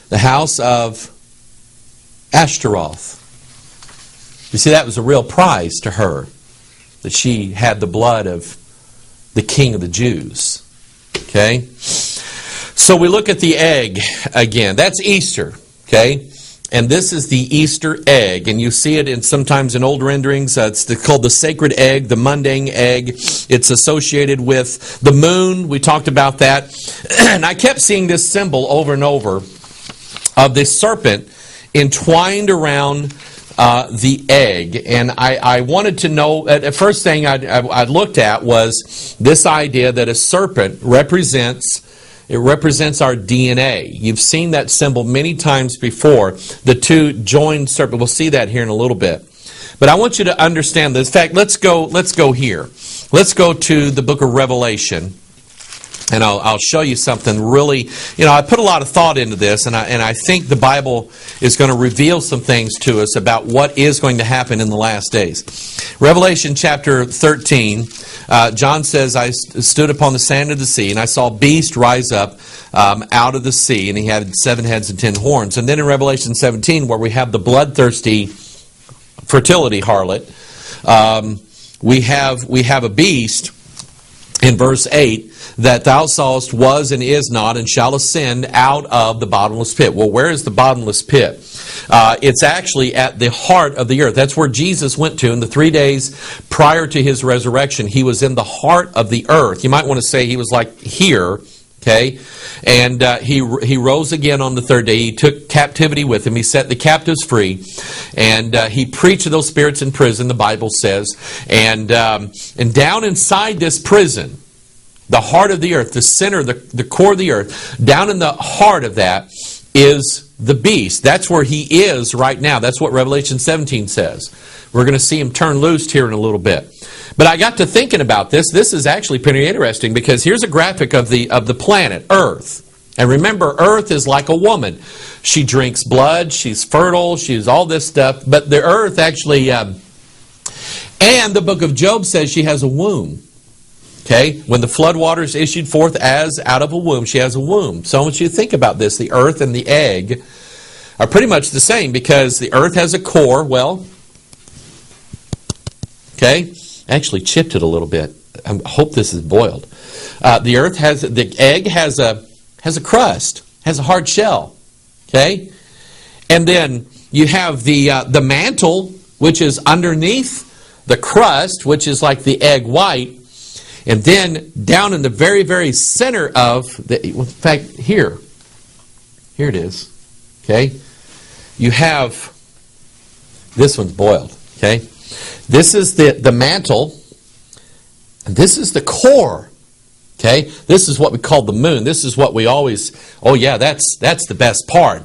The house of Ashtaroth. You see, that was a real prize to her, that she had the blood of the king of the Jews. Okay? So we look at the egg again. That's Easter. Okay? And this is the Easter egg. And you see it sometimes in old renderings. It's called the sacred egg, the mundane egg. It's associated with the moon. We talked about that. And I kept seeing this symbol over and over of this serpent entwined around the egg. And I wanted to know, the first thing I looked at was this idea that a serpent represents our DNA. You've seen that symbol many times before. The two joined serpent. We'll see that here in a little bit. But I want you to understand this. In fact, let's go here. Let's go to the book of Revelation. And I'll show you something really, I put a lot of thought into this, and I think the Bible is going to reveal some things to us about what is going to happen in the last days. Revelation chapter 13, John says, I stood upon the sand of the sea, and I saw a beast rise up out of the sea, and he had 7 heads and 10 horns. And then in Revelation 17, where we have the bloodthirsty fertility harlot, we have a beast in verse 8, that thou sawest was and is not and shall ascend out of the bottomless pit. Well, where is the bottomless pit? It's actually at the heart of the earth. That's where Jesus went to in the 3 days prior to his resurrection. He was in the heart of the earth. You might want to say he was like here, okay? And he rose again on the 3rd day. He took captivity with him. He set the captives free. And he preached to those spirits in prison, the Bible says. And down inside this prison, the heart of the earth, the center, the core of the earth, down in the heart of that is the beast. That's where he is right now. That's what Revelation 17 says. We're going to see him turn loose here in a little bit. But I got to thinking about this. This is actually pretty interesting because here's a graphic of the planet, Earth. And remember, Earth is like a woman. She drinks blood, she's fertile, she's all this stuff. But the Earth actually, and the book of Job says she has a womb. Okay, when the flood waters issued forth as out of a womb, she has a womb. So I want you to think about this. The earth and the egg are pretty much the same because the earth has a core. Well, okay, I actually chipped it a little bit. I hope this is boiled. The egg has a crust, has a hard shell. Okay, and then you have the mantle, which is underneath the crust, which is like the egg white. And then down in the very, very center of the, in fact, here it is. Okay, you have, this one's boiled. Okay, this is the mantle, and this is the core. Okay, this is what we call the moon. This is what we always, oh yeah, that's the best part.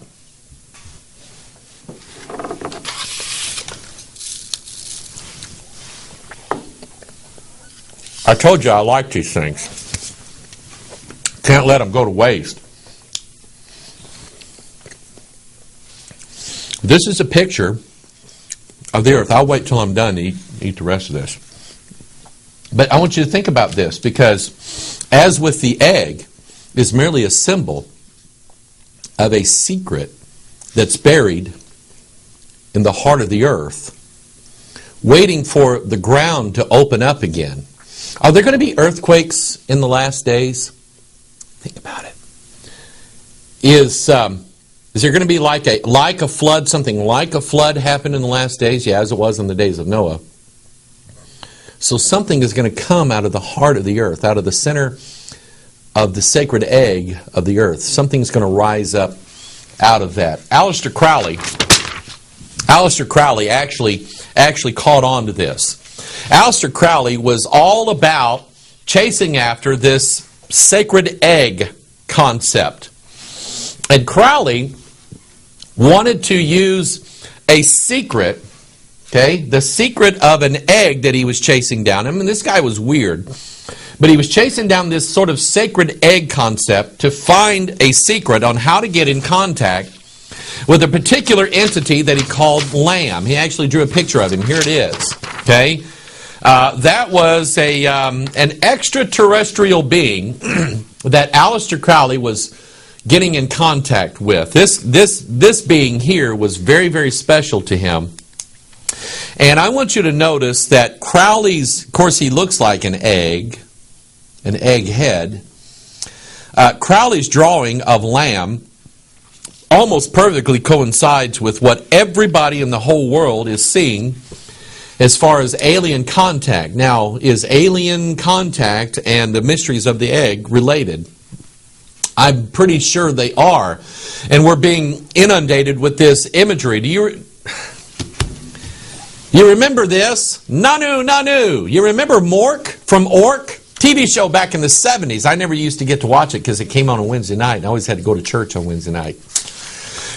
I told you I like these things. Can't let them go to waste. This is a picture of the earth. I'll wait till I'm done to eat the rest of this. But I want you to think about this, because as with the egg, is merely a symbol of a secret that's buried in the heart of the earth, waiting for the ground to open up again. Are there going to be earthquakes in the last days? Think about it. Is there going to be like a flood, something like a flood happened in the last days? Yeah, as it was in the days of Noah. So something is going to come out of the heart of the earth, out of the center of the sacred egg of the earth. Something's going to rise up out of that. Aleister Crowley actually caught on to this. Aleister Crowley was all about chasing after this sacred egg concept. And Crowley wanted to use a secret, okay, the secret of an egg that he was chasing down. I mean, this guy was weird, but he was chasing down this sort of sacred egg concept to find a secret on how to get in contact with a particular entity that he called Lamb. He actually drew a picture of him. Here it is, okay? That was an extraterrestrial being that Aleister Crowley was getting in contact with. This being here was very, very special to him. And I want you to notice that Crowley's, of course, he looks like an egg head. Crowley's drawing of Lamb almost perfectly coincides with what everybody in the whole world is seeing as far as alien contact. Now, is alien contact and the mysteries of the egg related? I'm pretty sure they are. And we're being inundated with this imagery. Do you remember this? Nanu, Nanu. You remember Mork from Ork? TV show back in the 70s. I never used to get to watch it because it came on a Wednesday night. I always had to go to church on Wednesday night.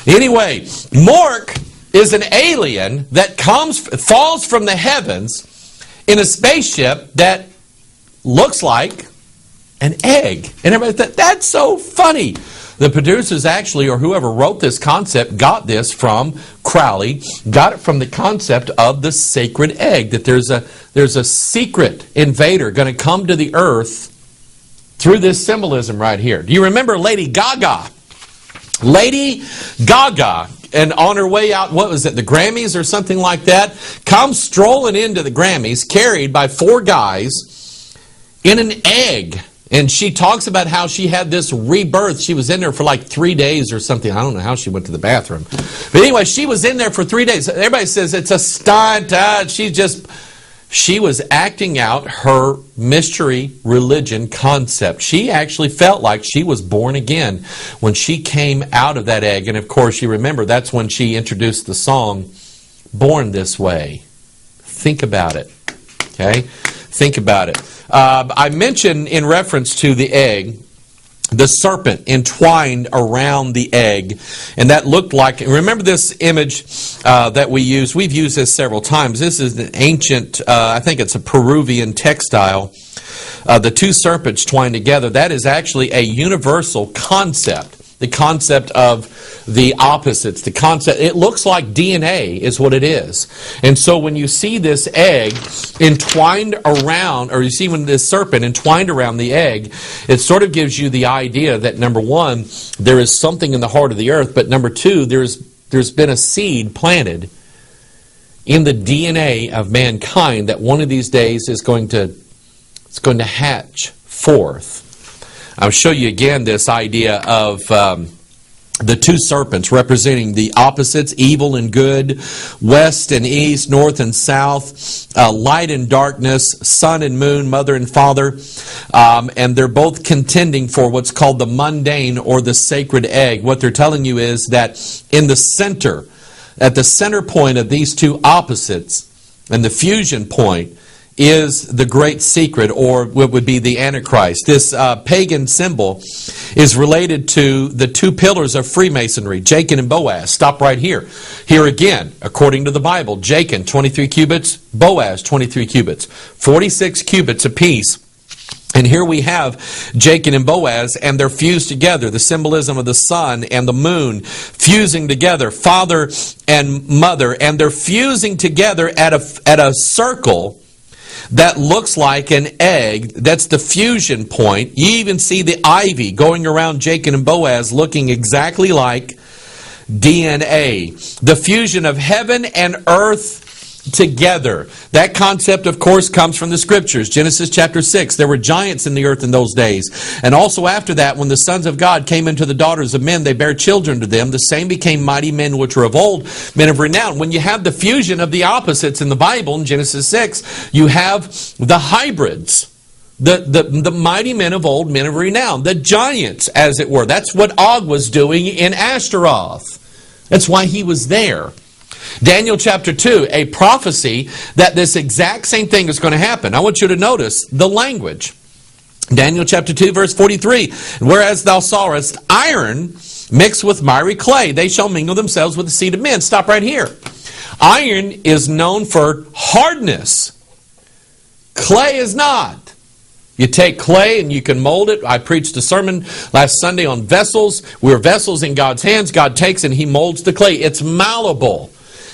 Anyway, Mork is an alien that falls from the heavens in a spaceship that looks like an egg. And everybody thought, that's so funny. The producers actually, or whoever wrote this concept, got this from Crowley, got it from the concept of the sacred egg, that there's a secret invader going to come to the earth through this symbolism right here. Do you remember Lady Gaga? Lady Gaga, and on her way out, what was it, the Grammys or something like that, comes strolling into the Grammys, carried by 4 guys in an egg. And she talks about how she had this rebirth. She was in there for like 3 days or something. I don't know how she went to the bathroom. But anyway, she was in there for 3 days. Everybody says it's a stunt. She was acting out her mystery religion concept. She actually felt like she was born again when she came out of that egg. And of course, you remember, that's when she introduced the song, Born This Way. Think about it. Okay? Think about it. I mentioned in reference to the egg, the serpent entwined around the egg. And that looked like, remember this image that we use? We've used this several times. This is an ancient, I think it's a Peruvian textile. The 2 serpents twined together. That is actually a universal concept. The concept of the opposites. The concept, it looks like DNA is what it is. And so when you see this egg entwined around, or you see when this serpent entwined around the egg, it sort of gives you the idea that, number one, there is something in the heart of the earth, but number two, there's been a seed planted in the DNA of mankind that one of these days is going to hatch forth. I'll show you again this idea of the two serpents representing the opposites, evil and good, west and east, north and south, light and darkness, sun and moon, mother and father. And they're both contending for what's called the mundane or the sacred egg. What they're telling you is that in the center, at the center point of these two opposites, and the fusion point, is the great secret, or what would be the Antichrist. This pagan symbol is related to the two pillars of Freemasonry, Jachin and Boaz. Stop right here. Here again, according to the Bible, Jachin, 23 cubits, Boaz, 23 cubits, 46 cubits apiece. And here we have Jachin and Boaz, and they're fused together. The symbolism of the sun and the moon fusing together, father and mother, and they're fusing together at a circle that looks like an egg. That's the fusion point. You even see the ivy going around Jachin and Boaz looking exactly like DNA. The fusion of heaven and earth together. That concept, of course, comes from the Scriptures. Genesis chapter 6. There were giants in the earth in those days. And also after that, when the sons of God came into the daughters of men, they bare children to them. The same became mighty men which were of old, men of renown. When you have the fusion of the opposites in the Bible, in Genesis 6, you have the hybrids. The mighty men of old, men of renown. The giants, as it were. That's what Og was doing in Ashtaroth. That's why he was there. Daniel chapter 2, a prophecy that this exact same thing is going to happen. I want you to notice the language. Daniel chapter 2, verse 43. Whereas thou sawest iron mixed with miry clay, they shall mingle themselves with the seed of men. Stop right here. Iron is known for hardness. Clay is not. You take clay and you can mold it. I preached a sermon last Sunday on vessels. We're vessels in God's hands. God takes and He molds the clay. It's malleable.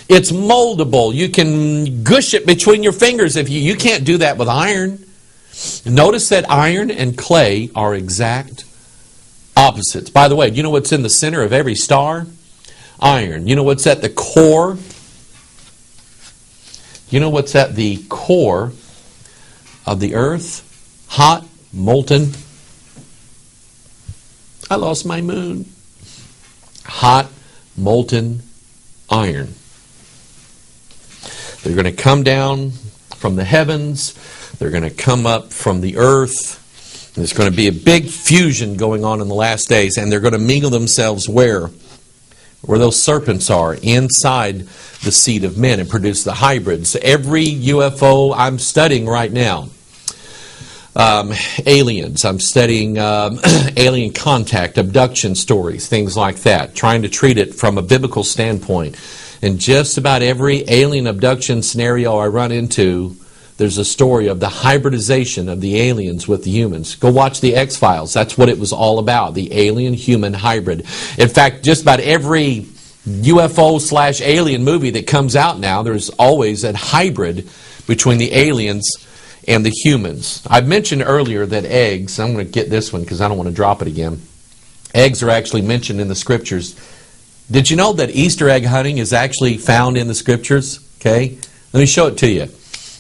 It's moldable. You can gush it between your fingers. If you can't do that with iron. Notice that iron and clay are exact opposites. By the way, you know what's in the center of every star? Iron. You know what's at the core? You know what's at the core of the earth? Hot, molten. I lost my moon. Hot, molten iron. They're going to come down from the heavens. They're going to come up from the earth. There's going to be a big fusion going on in the last days, and they're going to mingle themselves where? Where those serpents are, inside the seed of men, and produce the hybrids. Every UFO I'm studying right now, aliens. I'm studying alien contact, abduction stories, things like that, trying to treat it from a biblical standpoint. And just about every alien abduction scenario I run into, there's a story of the hybridization of the aliens with the humans. Go watch the X-Files. That's what it was all about, the alien-human hybrid. In fact, just about every UFO/alien movie that comes out now, there's always a hybrid between the aliens and the humans. I mentioned earlier that eggs, I'm going to get this one because I don't want to drop it again. Eggs are actually mentioned in the Scriptures. Did you know that Easter egg hunting is actually found in the Scriptures? Okay, let me show it to you.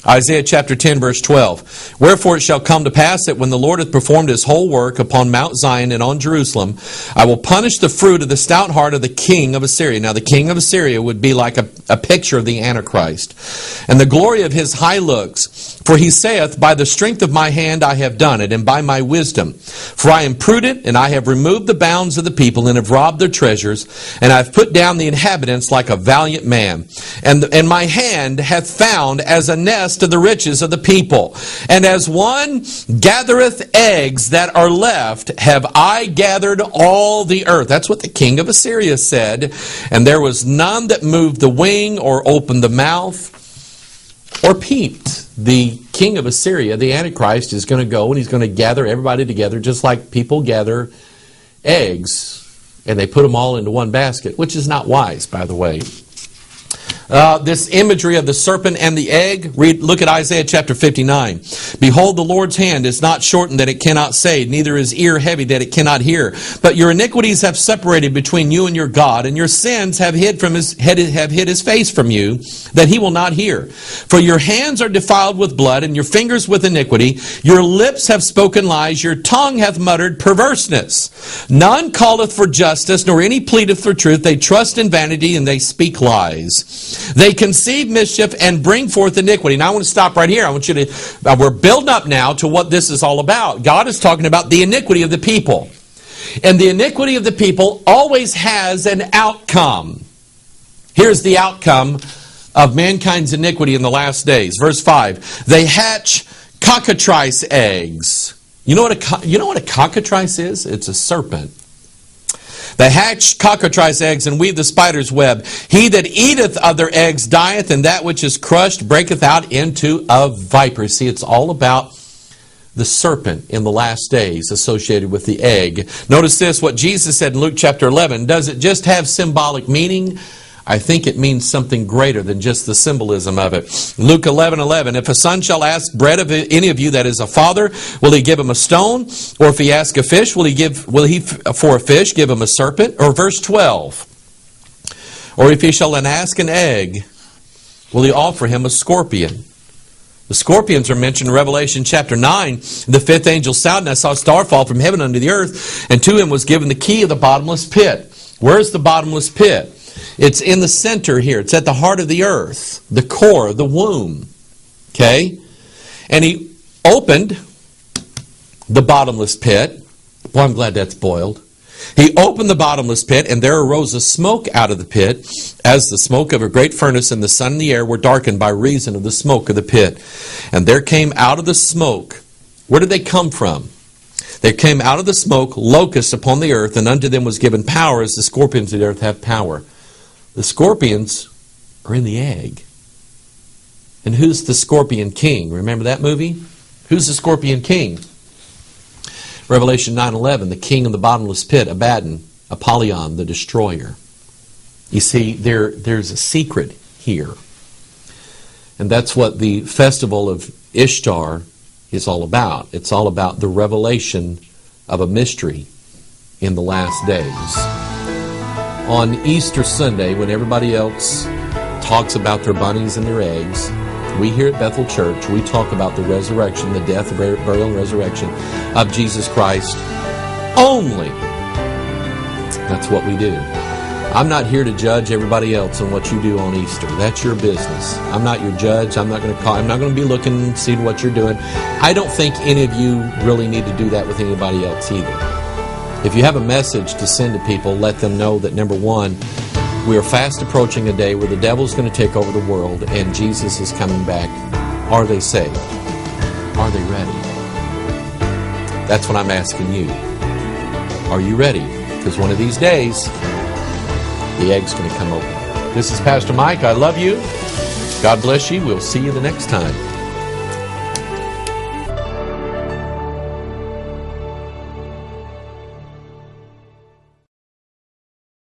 Isaiah chapter 10, verse 12. Wherefore it shall come to pass that when the Lord hath performed His whole work upon Mount Zion and on Jerusalem, I will punish the fruit of the stout heart of the king of Assyria. Now the king of Assyria would be like a picture of the Antichrist. And the glory of his high looks. For he saith, by the strength of my hand I have done it, and by my wisdom. For I am prudent, and I have removed the bounds of the people, and have robbed their treasures, and I have put down the inhabitants like a valiant man. And my hand hath found as a nest of the riches of the people. And as one gathereth eggs that are left, have I gathered all the earth. That's what the king of Assyria said. And there was none that moved the wing, or opened the mouth, or peeped. The king of Assyria, the Antichrist, is going to go and he's going to gather everybody together just like people gather eggs, and they put them all into one basket, which is not wise, by the way. this imagery of the serpent and the egg, look at Isaiah chapter 59. Behold, the Lord's hand is not shortened that it cannot save, neither is ear heavy that it cannot hear. But your iniquities have separated between you and your God, and your sins have hid his face from you, that he will not hear. For your hands are defiled with blood, and your fingers with iniquity. Your lips have spoken lies, your tongue hath muttered perverseness. None calleth for justice, nor any pleadeth for truth. They trust in vanity, and they speak lies. They conceive mischief and bring forth iniquity. Now I want to stop right here. I want you to, we're building up now to what this is all about. God is talking about the iniquity of the people. And the iniquity of the people always has an outcome. Here's the outcome of mankind's iniquity in the last days. Verse 5. They hatch cockatrice eggs. You know what a cockatrice is? It's a serpent. They hatch cockatrice eggs and weave the spider's web. He that eateth of their eggs dieth, and that which is crushed breaketh out into a viper. See, it's all about the serpent in the last days associated with the egg. Notice this, what Jesus said in Luke chapter 11. Does it just have symbolic meaning? I think it means something greater than just the symbolism of it. Luke 11:11. If a son shall ask bread of any of you that is a father, will he give him a stone? Or if he ask a fish, will he for a fish give him a serpent? Or verse 12. Or if he shall ask an egg, will he offer him a scorpion? The scorpions are mentioned in Revelation chapter 9. The fifth angel sounded, and I saw a star fall from heaven unto the earth, and to him was given the key of the bottomless pit. Where's the bottomless pit? It's in the center here. It's at the heart of the earth, the core, the womb. Okay? And he opened the bottomless pit. Boy, I'm glad that's boiled. He opened the bottomless pit, and there arose a smoke out of the pit, as the smoke of a great furnace, and the sun and the air were darkened by reason of the smoke of the pit. And there came out of the smoke, where did they come from? There came out of the smoke locusts upon the earth, and unto them was given power, as the scorpions of the earth have power. The scorpions are in the egg. And who's the scorpion king? Remember that movie? Who's the scorpion king? Revelation 9:11, the king of the bottomless pit, Abaddon, Apollyon, the destroyer. You see, there's a secret here. And that's what the festival of Ishtar is all about. It's all about the revelation of a mystery in the last days. On Easter Sunday, when everybody else talks about their bunnies and their eggs, we here at Bethel Church, we talk about the resurrection, the death, burial, and resurrection of Jesus Christ only. That's what we do. I'm not here to judge everybody else on what you do on Easter. That's your business. I'm not your judge. I'm not going to be looking and seeing what you're doing. I don't think any of you really need to do that with anybody else either. If you have a message to send to people, let them know that, number one, we are fast approaching a day where the devil's going to take over the world and Jesus is coming back. Are they saved? Are they ready? That's what I'm asking you. Are you ready? Because one of these days, the egg's going to come open. This is Pastor Mike. I love you. God bless you. We'll see you the next time.